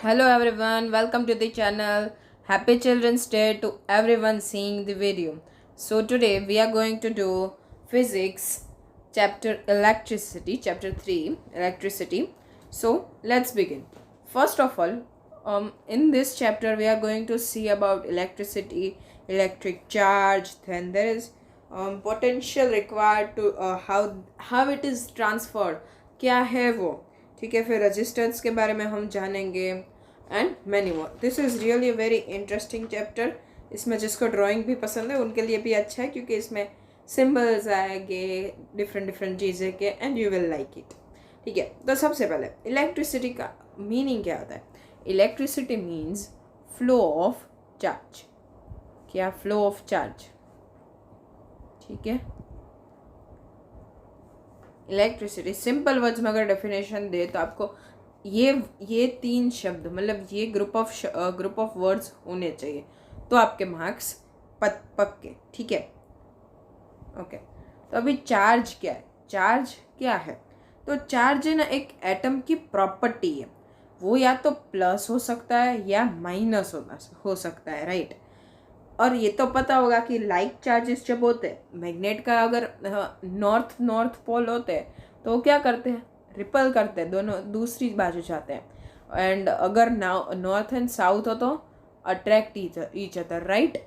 Hello everyone, welcome to the channel. Happy Children's Day to everyone seeing the video. So today we are going to do physics chapter electricity, chapter 3 electricity. So let's begin. First of all, in this chapter we are going to see about electricity, electric charge, then there is potential required to how it is transferred, क्या है वो, ठीक है. फिर resistance के बारे में हम जानेंगे and many more. This is really very interesting chapter. इसमें जिसको ड्राइंग भी पसंद है उनके लिए भी अच्छा है, क्योंकि इसमें सिम्बल्स आएंगे डिफरेंट डिफरेंट चीज़ें के and you will like it. ठीक है, तो सबसे पहले इलेक्ट्रिसिटी का मीनिंग क्या होता है. Electricity means flow of charge. क्या? Flow of charge. ठीक है. इलेक्ट्रिसिटी सिंपल वर्ड्स में अगर डेफिनेशन दे तो आपको ये तीन शब्द, मतलब ये ग्रुप ऑफ वर्ड्स होने चाहिए, तो आपके मार्क्स पक्के. ठीक है, ओके. तो अभी चार्ज क्या है? चार्ज क्या है? तो चार्ज है ना, एक एटम की प्रॉपर्टी है. वो या तो प्लस हो सकता है या माइनस हो सकता है, राइट. और ये तो पता होगा कि लाइक चार्जेस जब होते हैं, मैग्नेट का अगर नॉर्थ पोल होते हैं तो वो क्या करते हैं? रिपल करते हैं, दोनों दूसरी बाजू जाते हैं. एंड अगर नॉर्थ एंड साउथ हो तो अट्रैक्ट ईच अदर, राइट.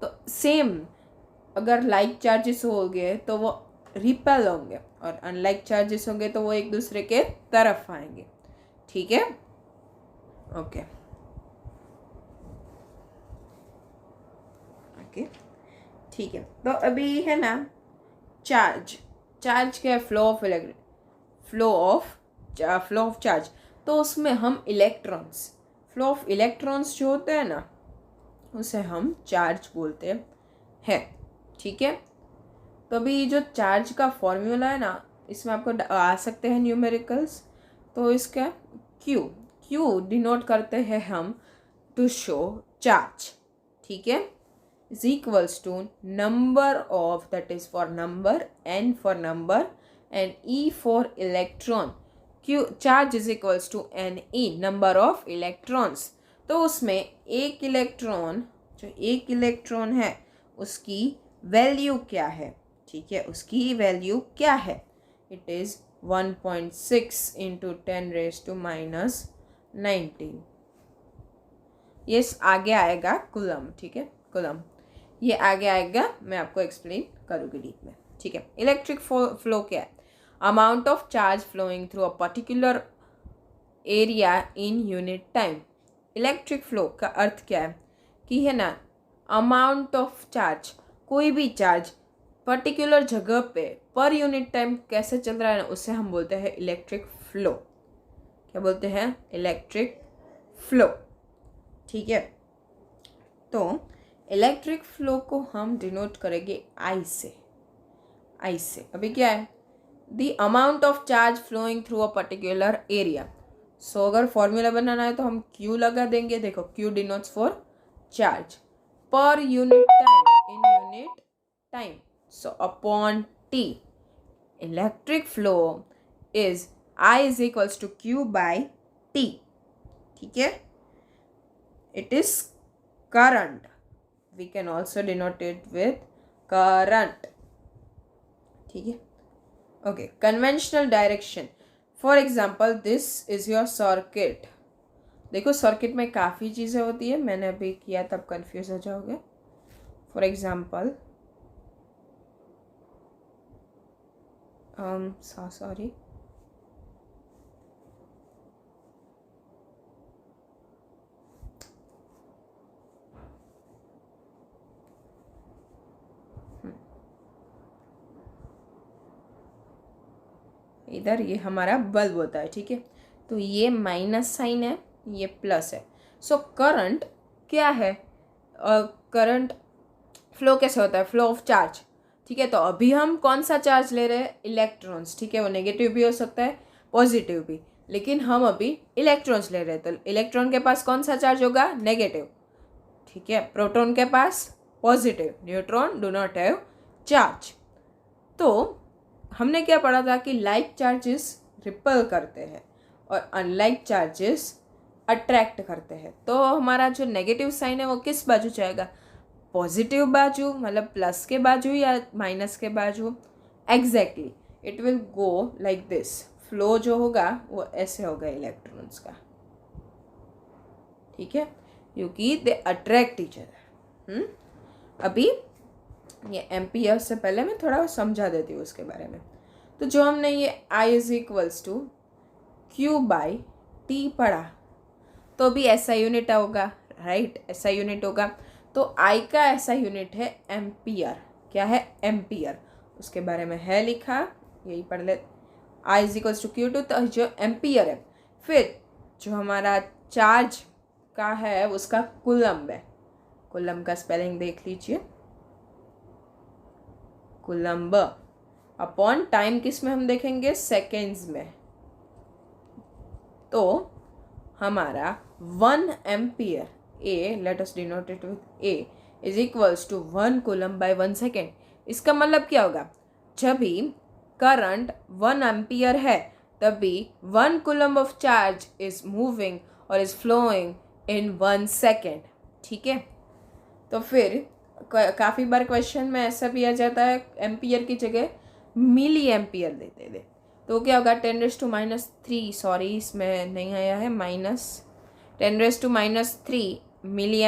तो सेम अगर लाइक चार्जेस होंगे तो वो रिपेल होंगे, और अनलाइक चार्जेस होंगे तो वो एक दूसरे के तरफ आएंगे. ठीक है, ओके. ठीक है, तो अभी है ना चार्ज क्या है? Flow of charge. तो उसमें हम फ्लो ऑफ इलेक्ट्रॉन्स जो होते हैं ना, उसे हम चार्ज बोलते हैं. ठीक है, तो अभी जो चार्ज का फॉर्मूला है ना, इसमें आपको आ सकते हैं न्यूमेरिकल्स. तो इसका क्यू डिनोट करते हैं हम टू शो चार्ज. ठीक है, is equals to number of, that is for number, n for number and e for electron. q charge is equals to n e number of electrons. तो उसमें एक electron है, उसकी वैल्यू क्या है? ठीक है, उसकी वैल्यू क्या है? It is 1.6 into 10⁻⁻19. ये आगे आएगा कुलम. ठीक है, कुलम ये आगे आएगा, मैं आपको एक्सप्लेन करूँगी डीप में. ठीक है, इलेक्ट्रिक फ्लो क्या है? Amount of charge flowing through a particular area in unit time. Electric flow का अर्थ क्या है कि है ना, अमाउंट ऑफ चार्ज, कोई भी चार्ज पर्टिकुलर जगह पे पर यूनिट टाइम कैसे चल रहा है ना, उससे हम बोलते हैं इलेक्ट्रिक फ्लो. क्या बोलते हैं? Electric flow. ठीक है, तो इलेक्ट्रिक फ्लो को हम डिनोट करेंगे आई से. अभी क्या है? The amount of charge flowing through a particular area. So अगर फॉर्मूला बनाना है तो हम क्यू लगा देंगे. देखो, Q denotes for charge per unit time, in unit time. So upon T. Electric flow is I is equals to Q by T. ठीक है, it is current. We can also denote it with current. ठीक है, okay. Conventional direction. For example, this is your circuit. देखो, circuit में काफ़ी चीज़ें होती है, मैंने अभी किया तब कंफ्यूज हो जाओगे. फॉर एग्जाम्पल, सॉरी, इधर ये हमारा बल्ब होता है. ठीक है, तो ये माइनस साइन है, ये प्लस है. सो करंट क्या है? करंट फ्लो कैसे होता है? Flow of charge. ठीक है, तो अभी हम कौन सा चार्ज ले रहे हैं? इलेक्ट्रॉन्स. ठीक है, वो नेगेटिव भी हो सकता है, पॉजिटिव भी, लेकिन हम अभी इलेक्ट्रॉन्स ले रहे हैं. तो इलेक्ट्रॉन के पास कौन सा चार्ज होगा? नेगेटिव. ठीक है, प्रोटॉन के पास positive. Neutron do not have charge. तो हमने क्या पढ़ा था कि लाइक चार्जेस रिपल करते हैं और अनलाइक चार्जेस अट्रैक्ट करते हैं, तो हमारा जो नेगेटिव साइन है वो किस बाजू जाएगा, पॉजिटिव बाजू, मतलब प्लस के बाजू या माइनस के बाजू। Exactly it will go like this, flow जो होगा वो ऐसे होगा इलेक्ट्रॉन्स का, ठीक है, क्योंकि दे अट्रैक्ट ईच अदर। अभी ये एम्पियर से पहले मैं थोड़ा समझा देती हूँ उसके बारे में। तो जो हमने ये I is equals to Q by T पढ़ा, तो अभी ऐसा यूनिट होगा, राइट, ऐसा यूनिट होगा। तो I का ऐसा यूनिट है एम्पियर। क्या है, एम्पियर, उसके बारे में है लिखा, यही पढ़ ले। I is equals to Q to, तो जो एम्पियर है, फिर जो हमारा चार्ज का है उसका कूलम्ब है। कूलम्ब का स्पेलिंग देख लीजिए, कूलम्ब अपॉन टाइम किस में हम देखेंगे, सेकेंड्स में। तो हमारा 1 ampere, A let us denote it with A, is equals to 1 coulomb by 1 second. इसका मतलब क्या होगा, जब भी करंट 1 एम्पियर है तभी 1 coulomb of charge is moving और इज फ्लोइंग इन 1 सेकेंड, ठीक है। तो फिर काफ़ी बार क्वेश्चन में ऐसा भी आ जाता है, एम्पियर की जगह मिली एम्पियर देते थे, तो क्या होगा 10⁻³ सॉरी इसमें नहीं आया है, -10⁻³ milli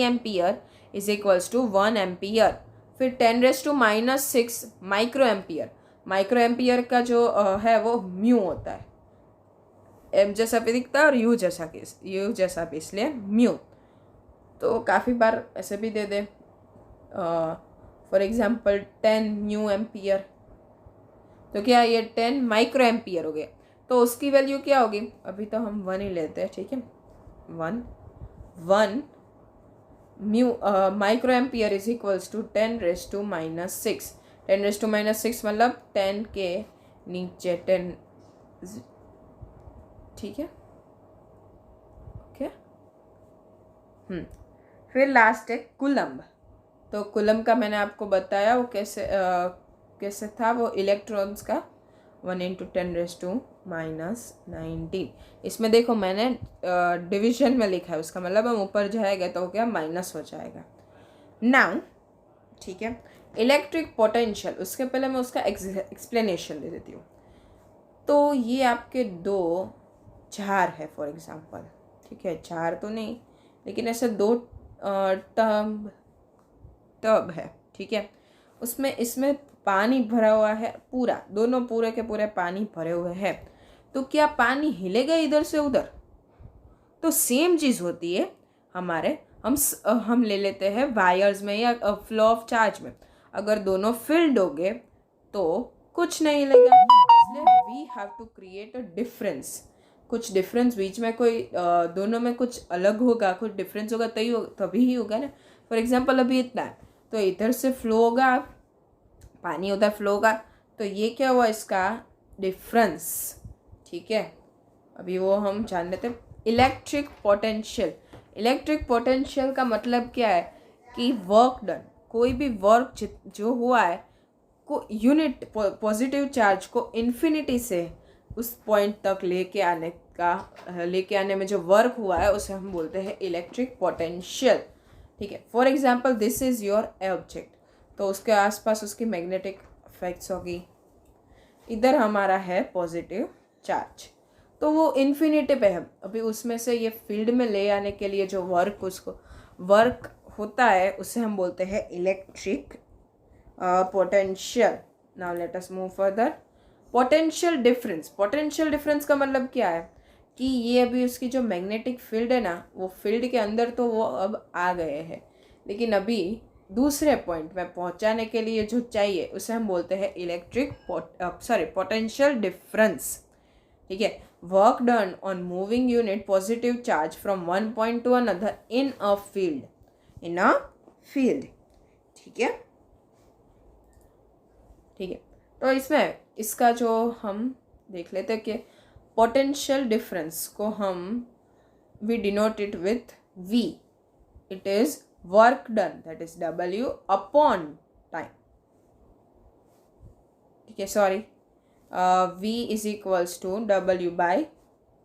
ampere is equals to 1 ampere. फिर 10⁻⁻6 माइक्रो एम्पियर, माइक्रो एम्पियर का जो है वो म्यू होता है, एम जैसा भी दिखता है और यू जैसा भी, इसलिए म्यू। तो काफ़ी बार ऐसे भी दे दे, फॉर एग्जांपल 10 म्यू एम्पियर, तो क्या ये 10 माइक्रो एम्पियर हो गया, तो उसकी वैल्यू क्या होगी, अभी तो हम 1 ही लेते हैं, ठीक है, 1 mu micro ampere is equals to 10⁻⁻6। 10⁻⁻6 मतलब 10 के नीचे 10, ठीक है, ओके। फिर लास्ट है कूलम्ब। तो कूलम्ब का मैंने आपको बताया वो कैसे था, वो इलेक्ट्रॉन्स का 1 × 10⁻⁻19। इसमें देखो मैंने डिवीजन में लिखा है, उसका मतलब हम ऊपर जाएगा तो क्या माइनस हो जाएगा। नाउ ठीक है, इलेक्ट्रिक पोटेंशियल, उसके पहले मैं उसका एक्सप्लेनेशन दे देती हूँ। तो ये आपके 2 जार है फॉर एग्जांपल, ठीक है, जार तो नहीं लेकिन ऐसे 2 टब है, ठीक है, इसमें पानी भरा हुआ है पूरा, दोनों पूरे के पूरे पानी भरे हुए हैं। तो क्या पानी हिलेगा इधर से उधर? तो सेम चीज़ होती है हमारे, हम ले लेते हैं वायर्स में या फ्लो ऑफ चार्ज में, अगर दोनों फिल्ड हो गए तो कुछ नहीं हिलेगा, इसलिए we have to create a difference, कुछ डिफरेंस बीच में, कोई दोनों में कुछ अलग होगा, कुछ डिफरेंस होगा तभी ही होगा ना। फॉर एग्जांपल अभी इतना है, तो इधर से फ्लो होगा पानी, उधर फ्लो होगा, तो ये क्या हुआ, इसका डिफरेंस, ठीक है। अभी वो हम जान लेते हैं। इलेक्ट्रिक पोटेंशियल, इलेक्ट्रिक पोटेंशियल का मतलब क्या है कि वर्क डन, कोई भी वर्क जो हुआ है को यूनिट पॉजिटिव चार्ज को इन्फिनिटी से उस पॉइंट तक लेके आने में जो वर्क हुआ है उसे हम बोलते हैं इलेक्ट्रिक पोटेंशियल, ठीक है। For example this is your object, तो उसके आसपास उसकी मैग्नेटिक इफेक्ट्स होगी, इधर हमारा है पॉजिटिव चार्ज, तो वो इन्फिनिटी पे है। अभी उसमें से ये फील्ड में ले आने के लिए जो वर्क होता है उसे हम बोलते हैं electric potential. Now let us move further. Potential difference का मतलब क्या है कि ये अभी उसकी जो मैग्नेटिक फील्ड है ना, वो फील्ड के अंदर तो वो अब आ गए हैं, लेकिन अभी दूसरे पॉइंट में पहुंचाने के लिए जो चाहिए उसे हम बोलते हैं पोटेंशियल डिफरेंस, ठीक है। Work done on moving unit positive charge from one point two another in a field, ठीक है, ठीक है। तो इसमें इसका जो हम देख लेते हैं कि पोटेंशियल डिफरेंस को हम we denote it with V, it is work done, that is W upon time, ठीक है, sorry V is equals to W by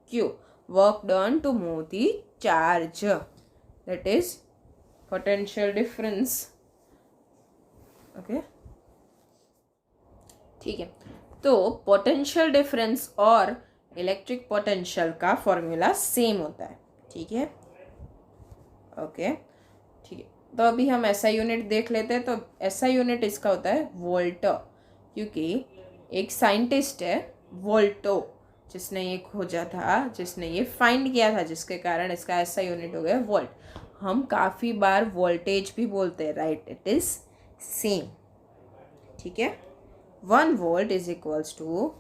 Q। work done to move the charge, that is potential difference. Okay ठीक है, तो potential difference और electric potential का formula same होता है, ठीक है। ओके ठीक है, तो अभी हम एसआई यूनिट देख लेते हैं। तो एसआई यूनिट इसका होता है वोल्ट, क्योंकि एक साइंटिस्ट है वोल्टो, जिसने ये खोजा था, जिसने ये फाइंड किया था, जिसके कारण इसका एसआई यूनिट हो गया वोल्ट। हम काफ़ी बार वोल्टेज भी बोलते हैं, राइट, इट इज़ सेम, ठीक है। 1 volt is equals to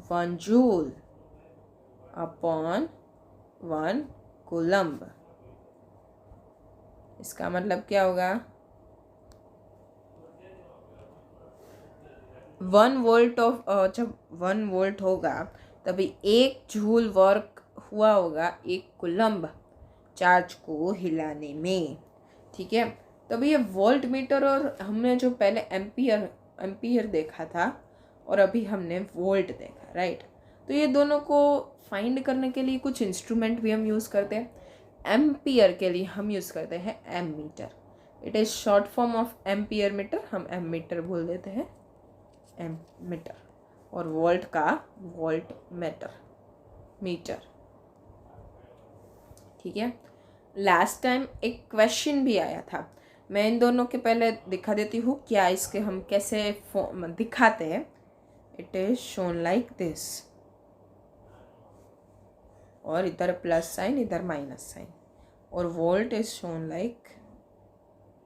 1 joule upon 1 coulomb. इसका मतलब क्या होगा, 1 वोल्ट ऑफ जब 1 वोल्ट होगा तभी 1 जूल वर्क हुआ होगा 1 कूलम्ब चार्ज को हिलाने में, ठीक है। तभी ये वोल्ट मीटर, और हमने जो पहले एम्पियर देखा था और अभी हमने वोल्ट देखा, राइट। तो ये दोनों को फाइंड करने के लिए कुछ इंस्ट्रूमेंट भी हम यूज़ करते हैं। एम्पियर के लिए हम यूज़ करते हैं ammeter, it is short form of ampere meter, हम एम मीटर बोल देते हैं, एम मीटर। और वोल्ट का वोल्ट मीटर, ठीक है। लास्ट टाइम एक क्वेश्चन भी आया था, मैं इन दोनों के पहले दिखा देती हूँ क्या इसके हम कैसे दिखाते हैं। It is shown like this, और इधर प्लस साइन, इधर माइनस साइन, और volt is shown like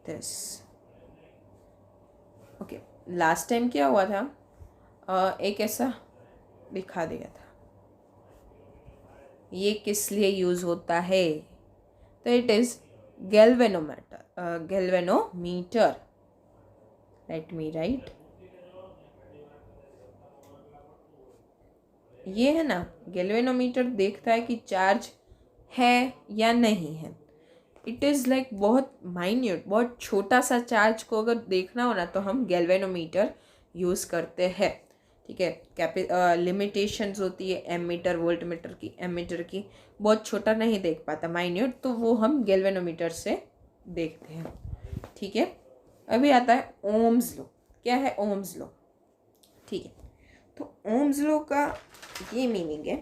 this. Okay, last time क्या हुआ था, एक ऐसा दिखा दिया था, ये किस लिए यूज होता है, तो it is galvanometer, late me right. ये है ना, गैल्वेनोमीटर देखता है कि चार्ज है या नहीं है। इट इज़ लाइक बहुत माइन्यूट, बहुत छोटा सा चार्ज को अगर देखना हो ना तो हम गैल्वेनोमीटर यूज़ करते हैं, ठीक है। लिमिटेशंस होती है एम मीटर वोल्ट मीटर की, एम मीटर की बहुत छोटा नहीं देख पाता, माइन्यूट, तो वो हम गैल्वेनोमीटर से देखते हैं, ठीक है। अभी आता है ओम्स लॉ। क्या है ओम्स लॉ, ठीक है। तो ओम्स लॉ का ये मीनिंग है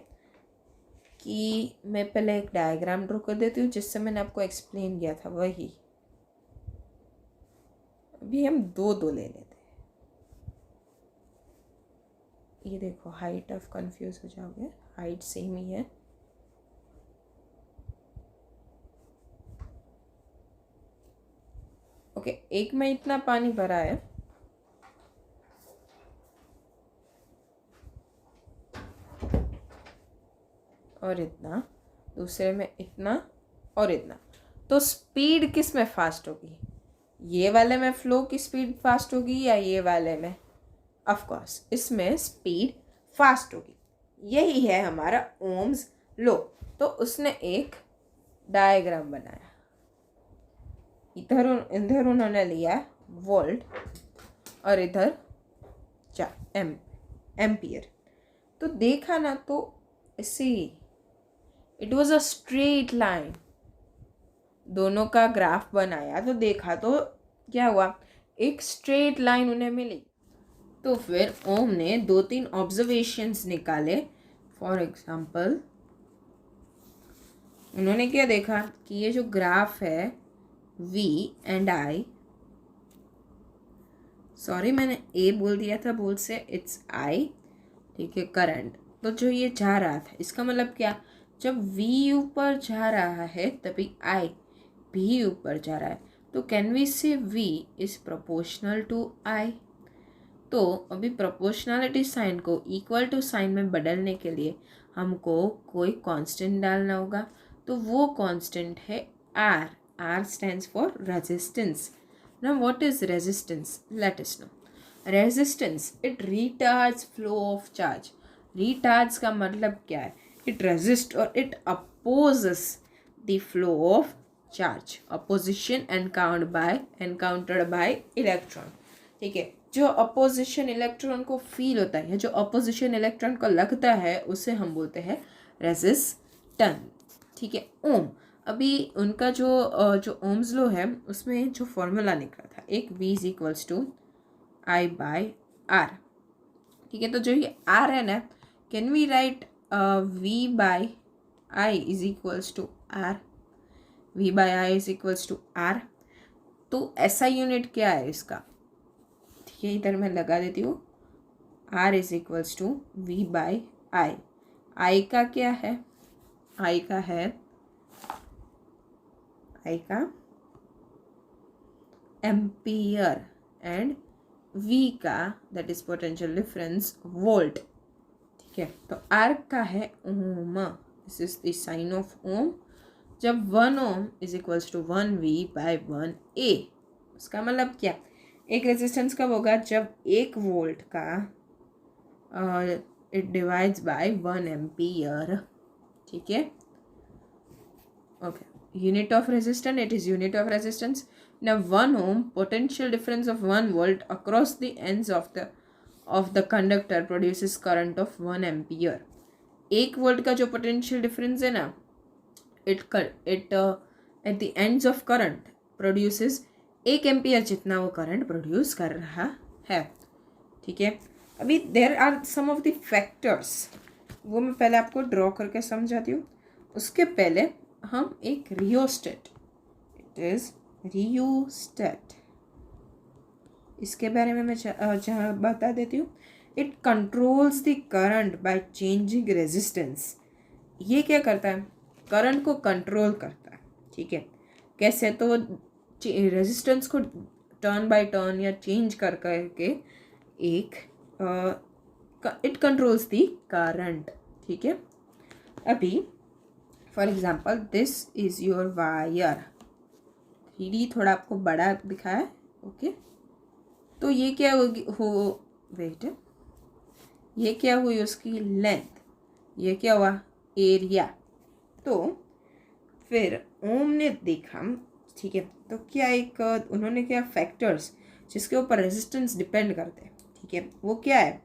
कि मैं पहले एक डायग्राम ड्रॉ कर देती हूँ जिससे मैंने आपको एक्सप्लेन किया था वही। अभी हम दो ले लेते हैं, ये देखो हाइट ऑफ कंफ्यूज हो जाओगे, हाइट सेम ही है। ओके, एक में इतना पानी भरा है, और इतना, दूसरे में इतना और इतना, तो स्पीड किस में फास्ट होगी, ये वाले में फ्लो की स्पीड फास्ट होगी या ये वाले में? ऑफ कोर्स इसमें स्पीड फास्ट होगी, यही है हमारा ओम्स लॉ। तो उसने एक डायग्राम बनाया, इधर उन्होंने लिया वोल्ट और इधर एम्पियर। तो देखा ना, तो see it was a straight line, दोनों का ग्राफ बनाया तो देखा तो क्या हुआ, एक स्ट्रेट लाइन उन्हें मिली। तो फिर ओम ने 2-3 ऑब्जर्वेशंस निकाले। फॉर एग्जाम्पल उन्होंने क्या देखा कि ये जो ग्राफ है V एंड I, सॉरी मैंने A बोल दिया था भूल से, इट्स I, ठीक है, करंट। तो जो ये जा रहा था, इसका मतलब क्या, जब V ऊपर जा रहा है तभी I भी ऊपर जा रहा है, तो can we say V is proportional to I। तो अभी प्रोपोर्शनलिटी साइन को इक्वल टू साइन में बदलने के लिए हमको कोई कांस्टेंट डालना होगा, तो वो कांस्टेंट है R। R stands for resistance. Now what is resistance? Let us know. Resistance, it retards flow of charge. Retards का मतलब क्या है? It resists or it opposes the flow of charge. Opposition encountered by electron. ठीक है, जो opposition electron को feel होता है, जो अपोजिशन इलेक्ट्रॉन को लगता है, उसे हम बोलते हैं रेजिस्टेंस। टन, ठीक है। ओम, अभी उनका जो ओम्स लॉ है उसमें जो फॉर्मूला निकला था, एक V is equals to I by R, ठीक है। तो जो ये R है ना, can we write V by I is equals to R, V by I is equals to R। तो ऐसा यूनिट क्या है इसका, ठीक है, इधर मैं लगा देती हूँ, R is equals to V by I का क्या है, I का एम्पियर एंड V का that is potential difference volt, ठीक है। तो R का है ohm, this is the sign of ohm. जब 1 ohm is equals to 1V by 1A, उसका मतलब क्या, एक रेजिस्टेंस कब होगा, जब 1 वोल्ट का इट डिवाइड्स बाय 1 एम्पियर, ठीक है। Okay, unit of resistance, it is unit of resistance. Now 1 ohm potential difference of 1 volt across the ends of the conductor produces current of 1 ampere. 1 volt का जो potential difference है ना, it at the ends of current produces 1 ampere जितना वो current produce कर रहा है, ठीक है। अभी there are some of the factors, वो मैं पहले आपको ड्रॉ करके समझाती हूँ। उसके पहले हम एक रियोस्टेट, इट इज रियोस्टेट, इसके बारे में मैं जहाँ बता देती हूँ। It controls the current by changing resistance. ये क्या करता है, करंट को कंट्रोल करता है, ठीक है। कैसे, तो वो रेजिस्टेंस को टर्न बाय टर्न या चेंज कर करके एक इट कंट्रोल्स द करंट, ठीक है। अभी for example this is your wire, 3D थोड़ा आपको बड़ा दिखा है, ओके। तो ये क्या होगी, वेट, ये क्या हुई उसकी लेंथ, ये क्या हुआ एरिया। तो फिर ओम ने देखा, ठीक है, तो क्या एक उन्होंने क्या फैक्टर्स जिसके ऊपर रेजिस्टेंस डिपेंड करते हैं, ठीक है, वो क्या है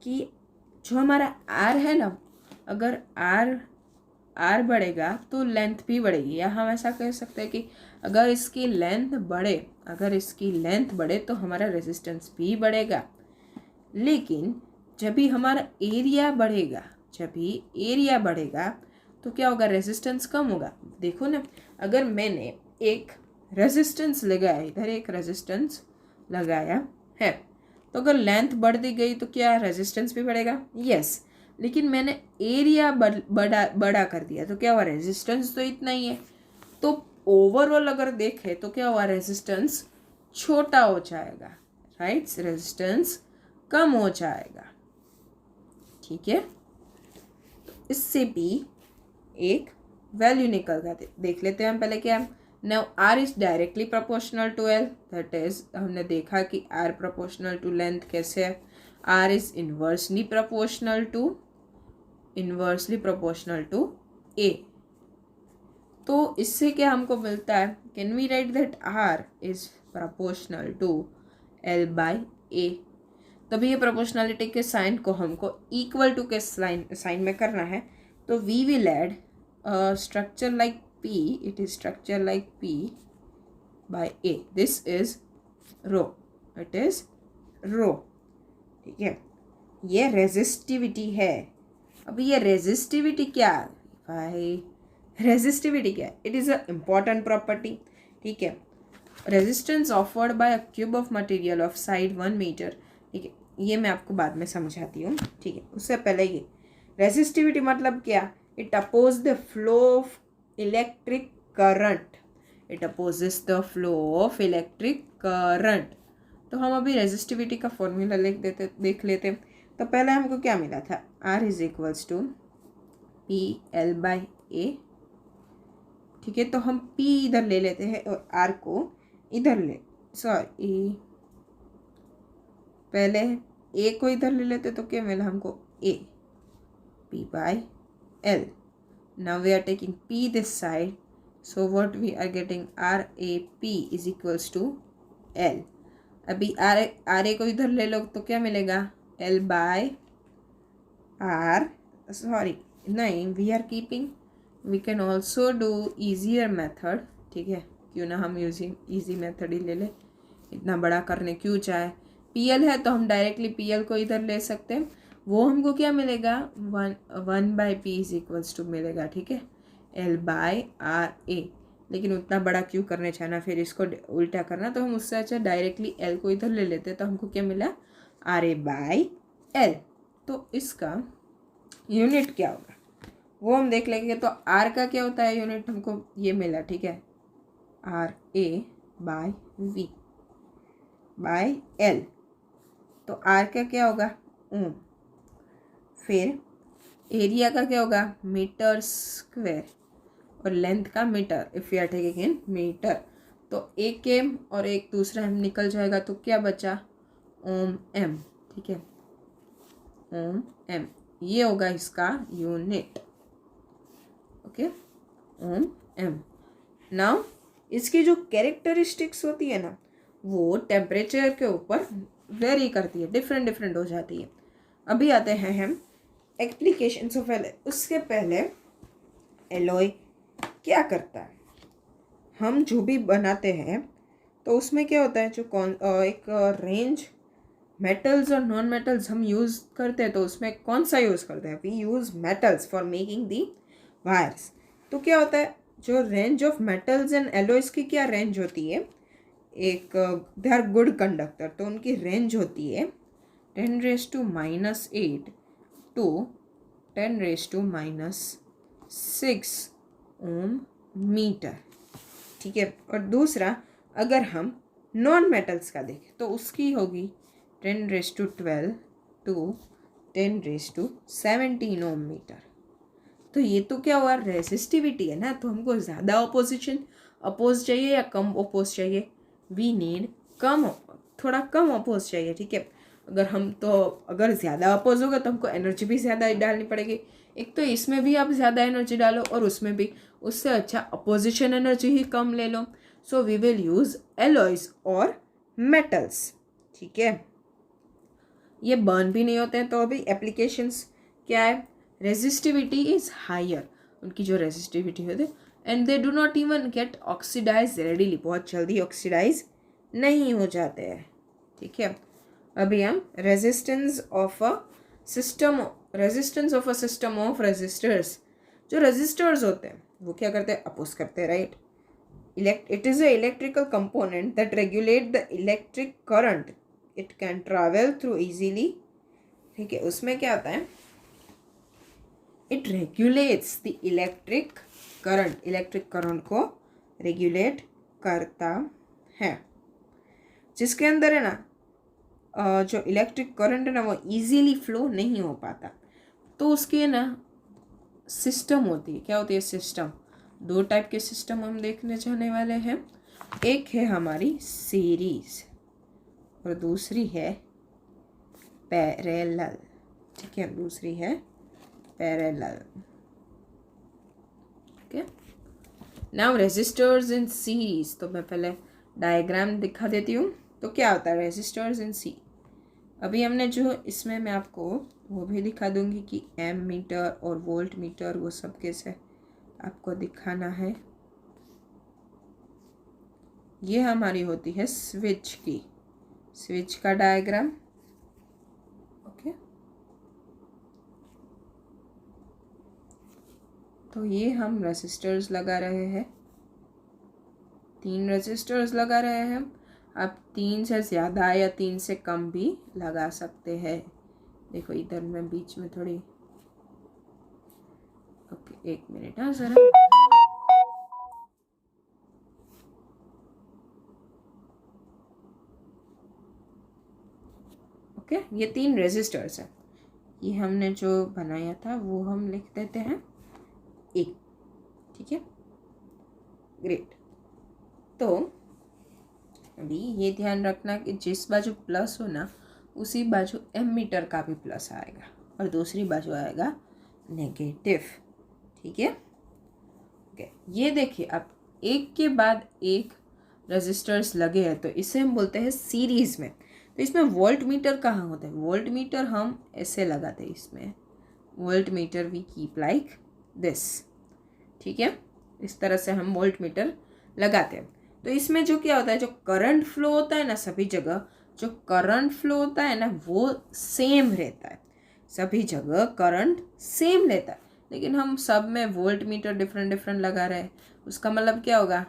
कि जो हमारा आर है ना, अगर आर बढ़ेगा तो लेंथ भी बढ़ेगी, या हम ऐसा कह सकते हैं कि अगर इसकी लेंथ बढ़े तो हमारा रेजिस्टेंस भी बढ़ेगा। लेकिन जब भी हमारा एरिया बढ़ेगा तो क्या होगा, रेजिस्टेंस कम होगा। देखो ना, अगर मैंने एक रेजिस्टेंस लगाया, इधर एक रेजिस्टेंस लगाया है, तो अगर लेंथ बढ़ दी गई तो क्या रेजिस्टेंस भी बढ़ेगा, यस। लेकिन मैंने एरिया बड़ा कर दिया तो क्या हुआ, रेजिस्टेंस तो इतना ही है। तो ओवरऑल अगर देखें तो क्या हुआ, रेजिस्टेंस छोटा हो जाएगा, राइट, रेजिस्टेंस कम हो जाएगा, ठीक है। तो इससे भी एक वैल्यू निकल जाती, देख लेते हैं हम पहले क्या। Now R is directly proportional to L, that is हमने देखा कि आर प्रोपोर्शनल टू लेंथ कैसे है, R is inversely proportional to A. तो इससे क्या हमको मिलता है, can we write that R is proportional to L by A. तभी ये प्रोपोर्शनलिटी के साइन को हमको इक्वल टू के साइन में करना है, तो we will add structure like P, it is structure like P by A, this is rho, it is rho, ठीक है। ये रेजिस्टिविटी है। अभी ये रेजिस्टिविटी क्या है भाई, रेजिस्टिविटी क्या है, it is a important property, ठीक है। Resistance offered by a cube of material of side 1 meter, ठीक है, ये मैं आपको बाद में समझाती हूँ, ठीक है। उससे पहले ये रेजिस्टिविटी मतलब क्या, it opposes the flow of electric current, it opposes the flow of electric current। तो हम अभी रेजिस्टिविटी का फॉर्मूला देख लेते हैं। तो पहले हमको क्या मिला था, R is equals to P L by A, ठीक है। तो हम P इधर ले लेते हैं और R को इधर पहले A को इधर ले लेते, तो क्या मिला हमको A, P by L. Now we are taking P this side, so what we are getting, RAP is equals to L. अभी RA को इधर ले लो तो क्या मिलेगा, L by R, sorry नहीं, we are keeping we can also do easier method, ठीक है, क्यों ना हम ईजी मेथड ही ले लें, इतना बड़ा करने क्यों चाहे। पीएल है तो हम डायरेक्टली पीएल को इधर ले सकते हैं, वो हमको क्या मिलेगा, 1/p इज इक्वल्स टू मिलेगा, ठीक है, L/RA। लेकिन उतना बड़ा क्यों करने चाहना, फिर इसको उल्टा करना, तो हम उससे अच्छा डायरेक्टली L को इधर ले लेते, तो हमको क्या मिला, RA/L। तो इसका यूनिट क्या होगा वो हम देख लेंगे। तो R का क्या होता है यूनिट, हमको ये मिला, ठीक है, RA/V/L। तो R का क्या होगा, ओम। फिर एरिया का क्या होगा, मीटर स्क्वायर, और लेंथ का meter, if you are taking in meter. तो एक एम और एक दूसरा एम निकल जाएगा, तो क्या बचा, ओम एम, ठीक है, ओम एम, ये होगा इसका यूनिट, ओके, ओम एम। नाउ इसकी जो कैरेक्टरिस्टिक्स होती है ना, वो टेम्परेचर के ऊपर वेरी करती है, डिफरेंट डिफरेंट हो जाती है। अभी आते हैं हम एप्लीकेशंस ऑफ एलॉय। उसके पहले एलॉय क्या करता है, हम जो भी बनाते हैं तो उसमें क्या होता है, जो एक रेंज मेटल्स और नॉन मेटल्स हम यूज़ करते हैं, तो उसमें कौन सा यूज़ करते हैं, we use metals for making the wires. तो क्या होता है, जो range of metals and alloys की क्या रेंज होती है, एक दे आर गुड कंडक्टर, तो उनकी रेंज होती है 10⁻⁻8 टू 10⁻⁻6 ओम मीटर, ठीक है। और दूसरा अगर हम नॉन मेटल्स का देखें तो उसकी होगी 10⁻12 टू 10⁻17 ओम मीटर। तो ये तो क्या हुआ, रेसिस्टिविटी है ना, तो हमको ज़्यादा अपोज चाहिए या कम अपोज चाहिए, वी नीड कम, थोड़ा कम अपोज चाहिए, ठीक है। अगर ज़्यादा अपोज होगा तो हमको एनर्जी भी ज़्यादा डालनी पड़ेगी, एक तो इसमें भी आप ज़्यादा एनर्जी डालो और उसमें भी, उससे अच्छा अपोजिशन एनर्जी ही कम ले लो। So we will use alloys और मेटल्स, ठीक है। ये बर्न भी नहीं होते हैं, तो अभी एप्लीकेशंस क्या है, रेजिस्टिविटी इज़ हायर, उनकी जो रेजिस्टिविटी होती है, and they do not even get oxidize readily, बहुत जल्दी ऑक्सीडाइज नहीं हो जाते हैं, ठीक है। अभी हम resistance of a system of resistors, जो रेजिस्टर्स होते हैं वो क्या करते हैं, अपोज करते हैं, right. It is a electrical component that regulate the electric current. It can travel through easily, ठीक है। उसमें क्या होता है, it regulates the electric current को रेगुलेट करता है, जिसके अंदर है ना जो इलेक्ट्रिक करंट है ना वो इजीली फ्लो नहीं हो पाता, तो उसकी है ना सिस्टम होती है, क्या होती है, सिस्टम। दो टाइप के सिस्टम हम देखने जाने वाले हैं, एक है हमारी सीरीज और दूसरी है पैरेलल, ठीक है, दूसरी है parallel, okay. Now resistors in series, तो मैं पहले डायग्राम दिखा देती हूँ। तो क्या होता है रेजिस्टर्स इन सी, अभी हमने जो इसमें मैं आपको वो भी दिखा दूंगी कि एम मीटर और वोल्ट मीटर वो सब कैसे आपको दिखाना है। ये हमारी होती है स्विच का डायग्राम, ओके। तो ये हम रेजिस्टर्स लगा रहे हैं, 3 रेजिस्टर्स लगा रहे हैं। आप 3 से ज़्यादा या 3 से कम भी लगा सकते हैं। देखो इधर मैं बीच में थोड़ी, ओके, 1 मिनट, हाँ ज़रा, ओके। ये 3 रेजिस्टर्स हैं, ये हमने जो बनाया था वो हम लिख देते हैं 1, ठीक है, ग्रेट। तो अभी ये ध्यान रखना कि जिस बाजू प्लस हो ना उसी बाजू एमीटर का भी प्लस आएगा और दूसरी बाजू आएगा नेगेटिव, ठीक है, ओके। ये देखिए आप एक के बाद एक रेजिस्टर्स लगे हैं, तो इसे हम बोलते हैं सीरीज में। तो इसमें वोल्ट मीटर कहाँ होता है, वोल्ट मीटर हम ऐसे लगाते हैं, इसमें voltmeter we keep like this, ठीक है, इस तरह से हम वोल्ट मीटर लगाते हैं। तो इसमें जो क्या होता है, जो करंट फ्लो होता है ना सभी जगह, जो करंट फ्लो होता है ना वो सेम रहता है, सभी जगह करंट सेम रहता है, लेकिन हम सब में वोल्ट मीटर डिफरेंट डिफरेंट लगा रहे हैं। उसका मतलब क्या होगा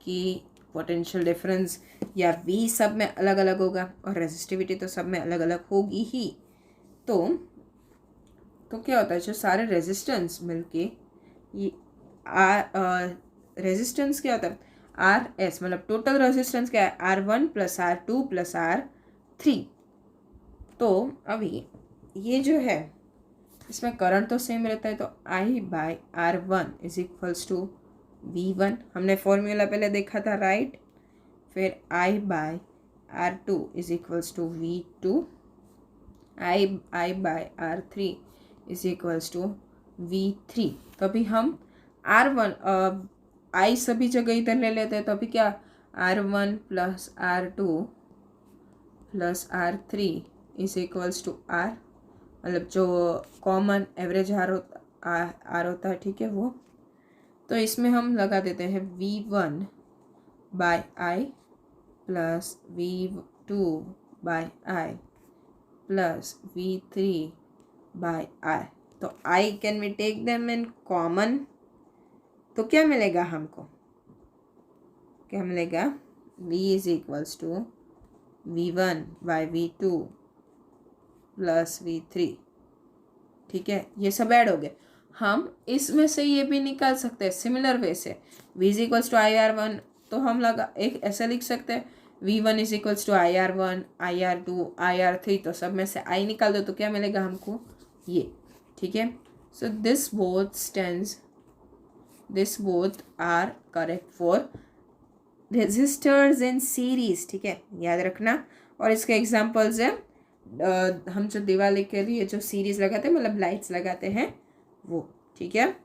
कि पोटेंशियल डिफरेंस या वी सब में अलग अलग होगा और रेजिस्टिविटी तो सब में अलग अलग होगी ही। तो क्या होता है, जो सारे रेजिस्टेंस मिलके ये रेजिस्टेंस क्या होता है, आर एस, मतलब टोटल रेजिस्टेंस क्या है, R1 + R2 + R3। तो अभी ये जो है इसमें करंट तो सेम रहता है, तो I/R1 = V1, हमने फॉर्मूला पहले देखा था, राइट। फिर I/R2 = V2, I/R3 = V3। तो अभी हम R1 I सभी जगह इधर ले लेते हैं, तो अभी क्या, R1 + R2 + R3 = R, मतलब जो कॉमन एवरेज आर होता है, ठीक है वो। तो इसमें हम लगा देते हैं V1/I + V2/I + V3/I। तो I can we take them in common, तो क्या मिलेगा हमको, क्या मिलेगा, V = V1/V2 + V3, ठीक है। ये सब ऐड हो गए। हम इसमें से ये भी निकाल सकते हैं सिमिलर वे से, V = IR1, तो हम लगा एक ऐसा लिख सकते हैं, V1 = IR1, IR2, IR3, तो सब में से I निकाल दो तो क्या मिलेगा हमको, ये, ठीक है। So this both are correct for resistors in series, ठीक है, याद रखना। और इसके एग्जांपल्स है, हम जो दिवाली के लिए जो सीरीज लगाते हैं, मतलब लाइट्स लगाते हैं वो, ठीक है।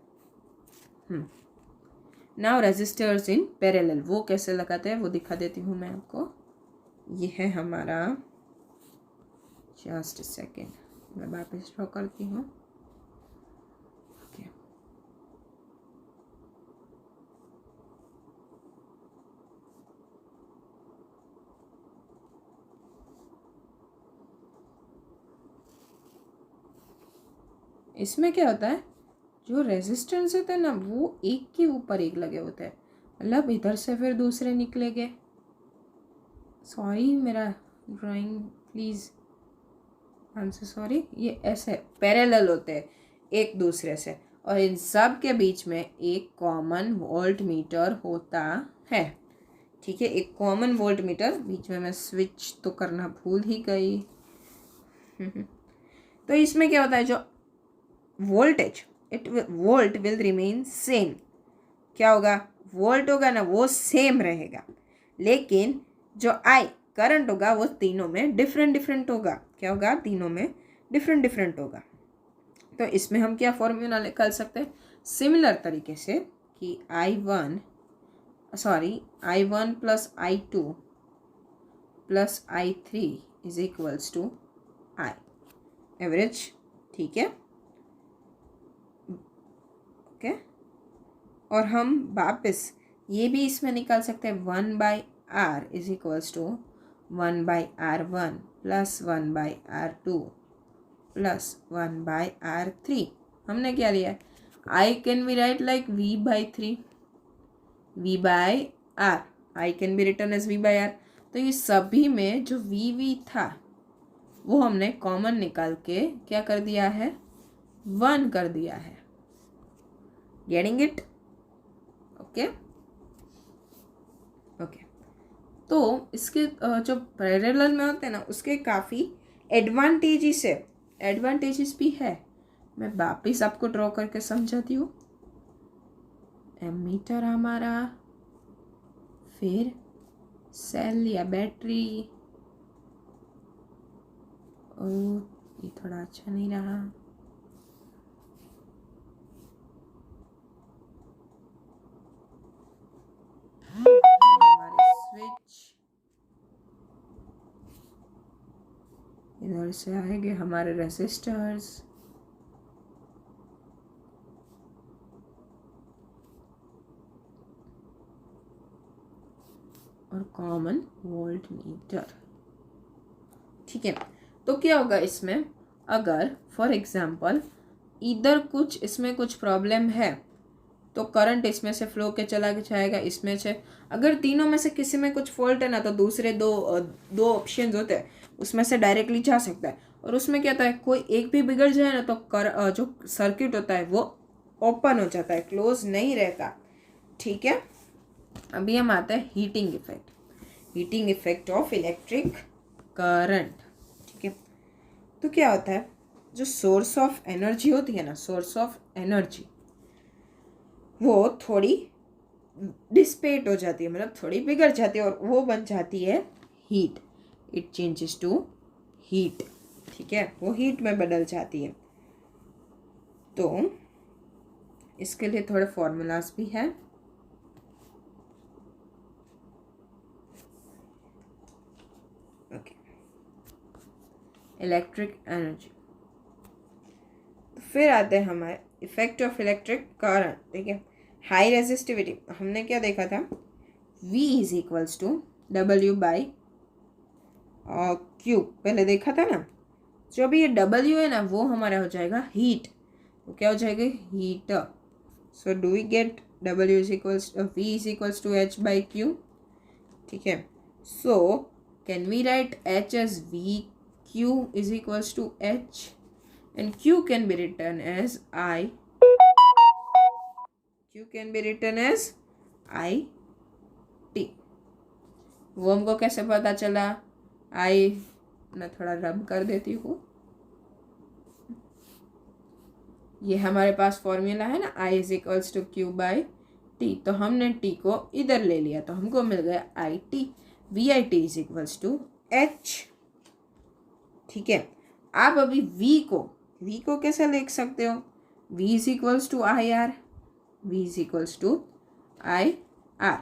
नाउ रेजिस्टर्स इन पैरेलल, वो कैसे लगाते हैं वो दिखा देती हूँ मैं आपको। ये है हमारा, जस्ट सेकेंड, मैं वापस ड्रॉ करती हूँ। इसमें क्या होता है, जो रेजिस्टेंस होते हैं ना वो एक के ऊपर एक लगे होते हैं, मतलब इधर से फिर दूसरे निकले गए। सॉरी मेरा drawing please, I am so sorry. ये ऐसे पैरेलल होते हैं एक दूसरे से, और इन सब के बीच में एक कॉमन वोल्ट मीटर होता है, ठीक है। एक कॉमन वोल्ट मीटर, बीच में मैं स्विच तो करना भूल ही गई। तो इसमें क्या होता है, जो voltage volt will remain same, क्या होगा, वोल्ट होगा ना वो सेम रहेगा, लेकिन जो आई करंट होगा वो तीनों में डिफरेंट डिफरेंट होगा। क्या होगा, तीनों में डिफरेंट डिफरेंट होगा। तो इसमें हम क्या फॉर्मूला निकाल सकते हैं, सिमिलर तरीके से कि I1 + I2 + I3 = I average, ठीक है, ओके। और हम वापस ये भी इसमें निकाल सकते हैं, 1/R = 1/R1 + 1/R2 + 1/R3। हमने क्या लिया, I can be write like V/3, V/R, I can be written as V/R। तो ये सभी में जो V था वो हमने कॉमन निकाल के क्या कर दिया है, 1 कर दिया है। Getting it, okay okay. तो इसके जो पैरेलल में होते हैं ना उसके काफ़ी एडवांटेजेस भी है। मैं वापिस आपको ड्रॉ करके समझाती हूँ। एमीटर हमारा, फिर सेल या बैटरी, ये थोड़ा अच्छा नहीं रहा, हमारे स्विच, इधर से आएंगे हमारे रेसिस्टर्स, और कॉमन वोल्टमीटर। ठीक है, तो क्या होगा इसमें, अगर फॉर एग्जांपल इधर कुछ इसमें कुछ प्रॉब्लम है तो करंट इसमें से फ्लो के चला जाएगा इसमें से। अगर तीनों में से किसी में कुछ फॉल्ट है ना तो दूसरे दो ऑप्शंस होते हैं उसमें से डायरेक्टली जा सकता है। और उसमें क्या होता है, कोई एक भी बिगड़ जाए ना तो जो सर्किट होता है वो ओपन हो जाता है, क्लोज नहीं रहता। ठीक है, अभी हम आते हैं heating effect, heating effect of electric current. ठीक है, तो क्या होता है, जो सोर्स ऑफ एनर्जी होती है ना, सोर्स ऑफ एनर्जी वो थोड़ी डिस्पेट हो जाती है, मतलब थोड़ी बिगड़ जाती है और वो बन जाती है heat. It changes to heat. ठीक है, वो हीट में बदल जाती है। तो इसके लिए थोड़े फॉर्मूलाज भी हैं। Okay, electric energy. फिर आते हैं हमारे इफेक्ट ऑफ इलेक्ट्रिक करंट। ठीक है, हाई रेजिस्टिविटी हमने क्या देखा था, V is equals to W by Q पहले देखा था ना। जो अभी ये W है ना वो हमारा हो जाएगा हीट, तो क्या हो जाएगा heat. So do we get W is equals V is equals to H by Q। ठीक है, so can we write H as V, Q is equals to H and Q can be written as I. Q can be written as IT। वो हमको कैसे पता चला, I मैं थोड़ा रब कर देती हूँ। ये हमारे पास फॉर्मूला है ना, I is equals to Q by T, तो हमने T को इधर ले लिया तो हमको मिल गया IT। VIT is equals to H। ठीक है, आप अभी V को कैसे लिख सकते हो, V is equals to I R, V is equals to I R.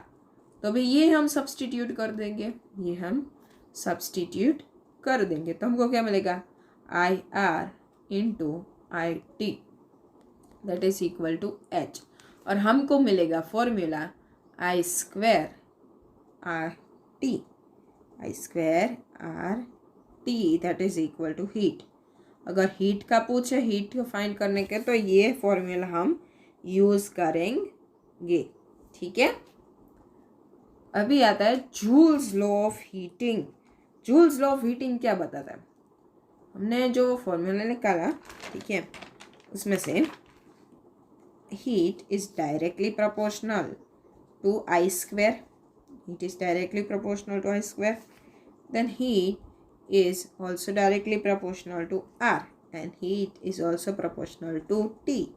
तो अभी ये हम सब्सटीट्यूट कर देंगे, ये हम सब्सटीट्यूट कर देंगे तो हमको क्या मिलेगा, I R into I T that is equal to H. और हमको मिलेगा formula I square R T, I square R T that is equal to heat. अगर हीट का पूछे, हीट को फाइंड करने के, तो ये फॉर्मूला हम यूज़ करेंगे। ठीक है, अभी आता है joules law of heating. Joules law of heating क्या बताता है, हमने जो फॉर्मूला निकाला, ठीक है, उसमें से heat is directly proportional to I square, heat is directly proportional to I square, then heat is also directly proportional to R and heat is also proportional to T.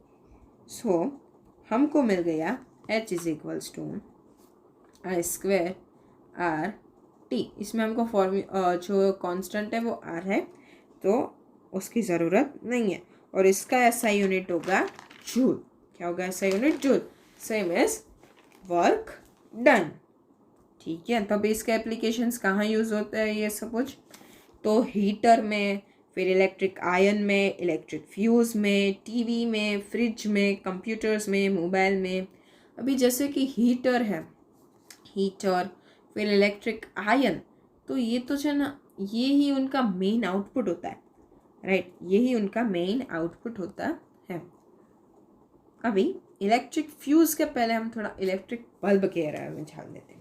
So हमको मिल गया H is equals to I square R T। इसमें हमको जो constant है वो R है तो उसकी ज़रूरत नहीं है। और इसका SI यूनिट होगा जूल। क्या होगा SI unit, joule, same as work done. ठीक है, तो अभी इसके एप्लीकेशंस कहाँ यूज़ होते हैं ये सब कुछ, तो हीटर में, फिर इलेक्ट्रिक आयन में, इलेक्ट्रिक फ्यूज़ में, टीवी में, फ्रिज में, कंप्यूटर्स में, मोबाइल में। अभी जैसे कि हीटर है, हीटर, फिर इलेक्ट्रिक आयन, तो ये तो जो है ना, ये ही उनका मेन आउटपुट होता है, राइट, यही उनका मेन आउटपुट होता है। अभी इलेक्ट्रिक फ्यूज़ के पहले हम थोड़ा इलेक्ट्रिक बल्ब के बारे में जान लेते हैं।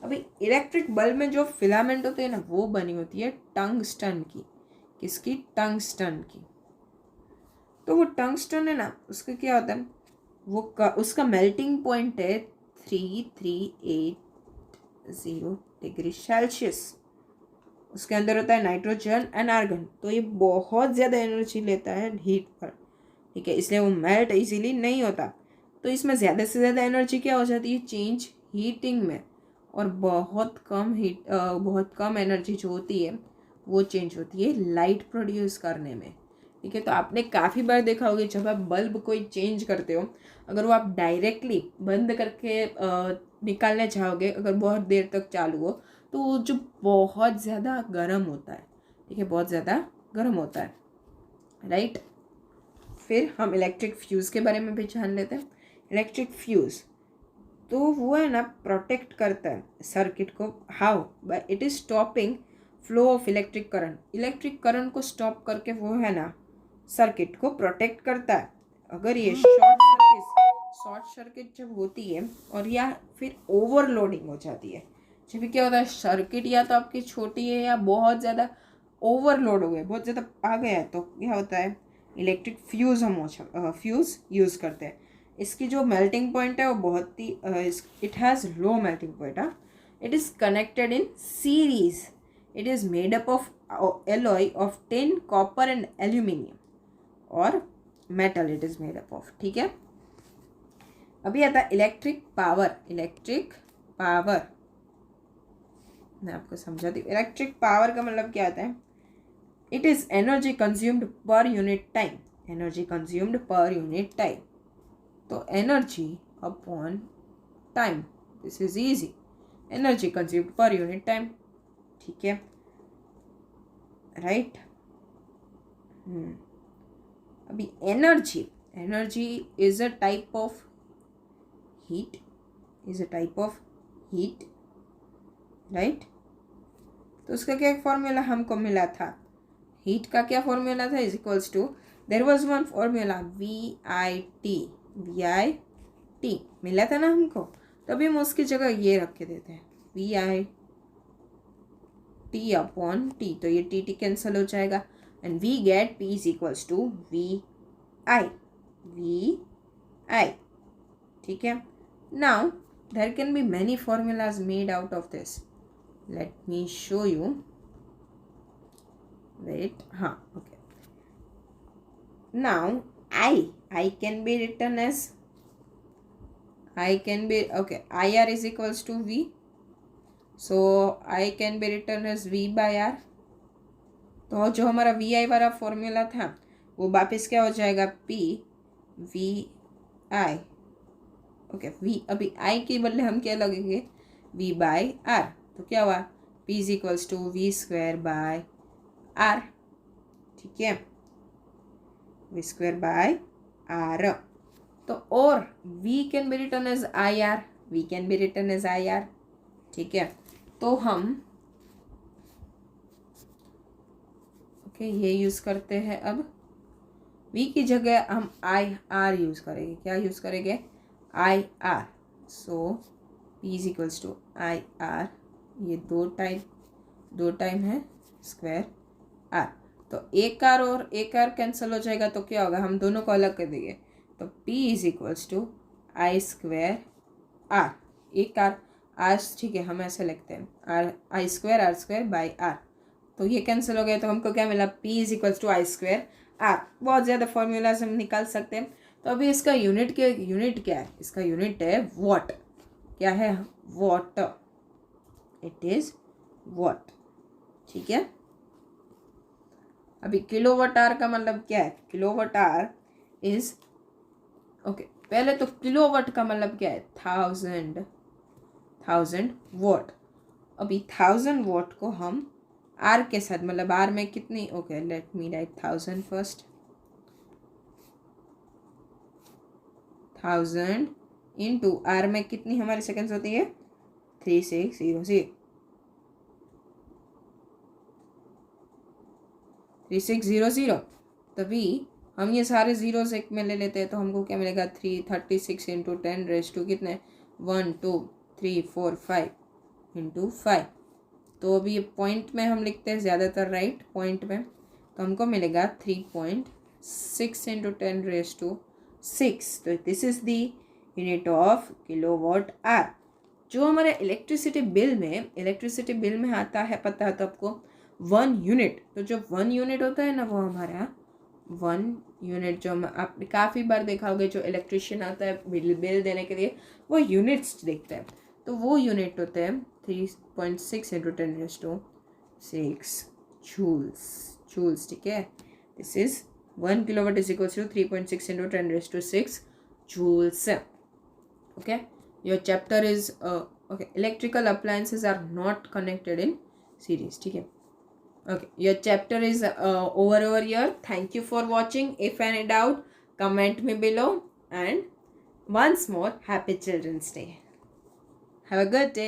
अभी इलेक्ट्रिक बल्ब में जो फिलामेंट होते हैं ना वो बनी होती है टंगस्टन की। किसकी, टंगस्टन की। तो वो टंगस्टन है ना, उसका क्या होता है, वो उसका मेल्टिंग पॉइंट है 3380 डिग्री सेल्सियस। उसके अंदर होता है नाइट्रोजन एंड आर्गन, तो ये बहुत ज़्यादा एनर्जी लेता है हीट पर। ठीक है, इसलिए वो मेल्ट इजीली नहीं होता। तो इसमें ज़्यादा से ज़्यादा एनर्जी क्या हो जाती है, चेंज हीटिंग में, और बहुत कम एनर्जी जो होती है वो चेंज होती है लाइट प्रोड्यूस करने में। ठीक है, तो आपने काफ़ी बार देखा होगा जब आप बल्ब कोई चेंज करते हो, अगर वो आप डायरेक्टली बंद करके निकालने चाहोगे, अगर बहुत देर तक चालू हो, तो वो जो बहुत ज़्यादा गर्म होता है। ठीक है, बहुत ज़्यादा गर्म होता है, राइट। फिर हम इलेक्ट्रिक फ्यूज़ के बारे में भी जान लेते हैं। इलेक्ट्रिक फ्यूज़, तो वो है ना प्रोटेक्ट करता है सर्किट को. How? By it is stopping flow of electric current. Electric current को स्टॉप करके वो है ना सर्किट को प्रोटेक्ट करता है. अगर ये शॉर्ट सर्किट जब होती है और या फिर ओवरलोडिंग हो जाती है, जब भी क्या होता है सर्किट या तो आपकी छोटी है या बहुत ज़्यादा ओवरलोड हो गया, बहुत ज़्यादा आ गया है, तो क्या होता है इलेक्ट्रिक फ्यूज़ हम फ्यूज़ यूज़ करते हैं. इसकी जो मेल्टिंग पॉइंट है वो बहुत ही it has low melting point. It is connected in series. It is made up of alloy of tin, copper and aluminium और metal it is made up of. ठीक है. अभी आता है इलेक्ट्रिक पावर. इलेक्ट्रिक पावर मैं आपको समझाती हूँ. इलेक्ट्रिक पावर का मतलब क्या आता है? It is energy consumed per unit time. Energy consumed per unit time. तो energy upon time, this is easy. Energy consumed per unit time. ठीक है, राइट. अभी energy, energy is a type of heat, is a type of heat, right. तो उसका क्या formula हमको मिला था? हीट का क्या फॉर्मूला था? Is equals to, there was one formula VIT मिला था ना हमको, तभी हम उसकी जगह ये रख के देते हैं VIT अपॉन T. तो ये T कैंसिल हो जाएगा and we get P is equals to VI. ठीक है. Now there can be many formulas made out of this. Let me show you. Wait, okay. Now I can be written as IR is equals to V. So I can be written as V by R. तो जो हमारा VI वाला formula था वो वापस क्या हो जाएगा? PVI. ओके, V अभी I के बदले हम क्या लगेंगे? V by R. तो क्या हुआ? P is equals to V square by R. ठीक है, V square by R. तो और V can be written as IR. V can be written as IR. ठीक है. तो हम ये यूज़ करते हैं. अब V की जगह हम IR यूज़ करेंगे. क्या यूज़ करेंगे? IR. So P is equals to IR. ये दो टाइम है स्क्वायर R. तो एक R और एक R कैंसिल हो जाएगा, तो क्या होगा? हम दोनों को अलग कर देंगे. तो P is equals to I square R. एक R ठीक है, हम ऐसे लिखते हैं I square R square by R. तो ये कैंसिल हो गया, तो हमको क्या मिला? P is equals to I square R. बहुत ज़्यादा फॉर्मूलाज हम निकाल सकते हैं. तो अभी इसका यूनिट क्या है? इसका यूनिट है वॉट. क्या है? वॉट. It is what. ठीक है. अभी किलोवाट आवर का मतलब क्या है? किलोवाट आवर इज पहले तो किलोवाट का मतलब क्या है? 1000 वॉट. अभी 1000 वॉट को हम आर के साथ, मतलब आर में कितनी, let me write 1000 first. 1000 into R में कितनी हमारी सेकेंड्स होती है? 3600. 3600. तभी हम ये सारे जीरोस एक में ले लेते हैं, तो हमको क्या मिलेगा? 336 इंटू 10 रेज टू कितने? 1 2 3 4 5 इंटू 5. तो अभी ये पॉइंट में हम लिखते हैं ज़्यादातर, राइट, पॉइंट में. तो हमको मिलेगा 3.6 इंटू 10 रेज टू 6. तो this is the unit of kilowatt hour. जो हमारे इलेक्ट्रिसिटी बिल में आता है, पता है तो आपको 1 यूनिट. तो जो 1 यूनिट होता है ना, वो हमारा 1 यूनिट, जो आपने काफ़ी बार देखा होगा, जो इलेक्ट्रिशियन आता है बिल देने के लिए, वो यूनिट्स देखता है. तो वो यूनिट होते हैं 3.6 इंटू 10 रेज टू 6 जूल्स. ठीक है. This is 1 kilowatt is equals to 3.6 into 10 raise to 6 joules. Okay. Your chapter is electrical appliances are not connected in series. ठीक है. Okay, your chapter is over here. Thank you for watching. If any doubt, comment me below. And once more, happy Children's Day. Have a good day.